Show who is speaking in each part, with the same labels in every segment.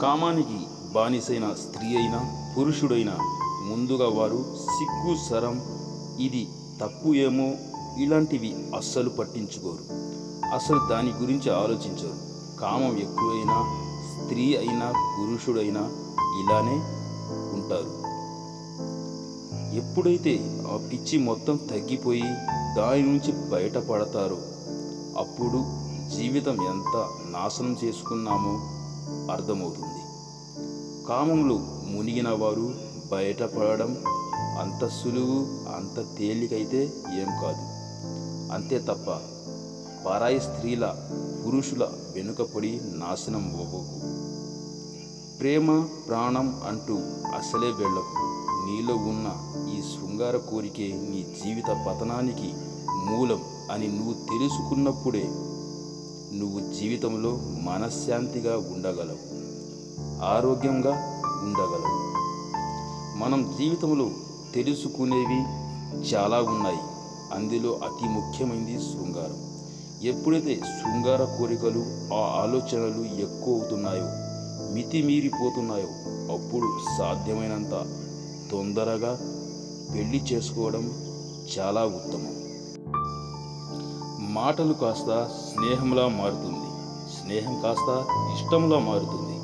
Speaker 1: కామానికి బానిసైన స్త్రీ అయినా పురుషుడైనా ముందుగా వారు సిగ్గు సరం ఇది తప్పు ఏమో ఇలాంటివి అస్సలు పట్టించుకోరు. అసలు దాని గురించి ఆలోచించరు. కామం ఎక్కువైనా స్త్రీ అయినా పురుషుడైనా ఇలానే ఉంటారు. ఎప్పుడైతే ఆ పిచ్చి మొత్తం తగ్గిపోయి దాని నుంచి బయటపడతారో అప్పుడు జీవితం ఎంత నాశనం చేసుకున్నామో అర్థమవుతుంది. కామంలో మునిగిన వారు బయటపడడం అంత సులువు, అంత తేలికైతే ఏం కాదు. అంతే తప్ప పరాయి స్త్రీల పురుషుల వెనుకపడి నాశనం అవ్వకు. ప్రేమ ప్రాణం అంటూ అసలే వెళ్ళకు. నీలో ఉన్న ఈ శృంగార కోరికే నీ జీవిత పతనానికి మూలం అని నువ్వు తెలుసుకున్నప్పుడే నువ్వు జీవితంలో మనశ్శాంతిగా ఉండగలవు, ఆరోగ్యంగా ఉండగలవు. మనం జీవితంలో తెలుసుకునేవి చాలా ఉన్నాయి. అందులో అతి ముఖ్యమైనది శృంగారం. ఎప్పుడైతే శృంగార కోరికలు ఆ ఆలోచనలు ఎక్కువ అవుతున్నాయో, మితిమీరిపోతున్నాయో అప్పుడు సాధ్యమైనంత తొందరగా పెళ్లి చేసుకోవడం చాలా ఉత్తమం. మాటలు కాస్త స్నేహంలా మారుతుంది, స్నేహం కాస్త ఇష్టంలా మారుతుంది,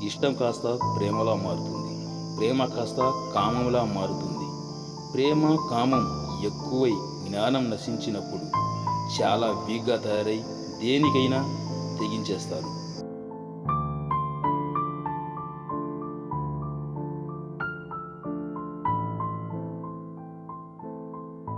Speaker 1: ఇష్టం కాస్త ప్రేమలా మారుతుంది, ప్రేమ కాస్త కామంలా మారుతుంది. ప్రేమ కామం ఎక్కువై జ్ఞానం నశించినప్పుడు చాలా వీక్గా తయారై దేనికైనా తెగించేస్తారు.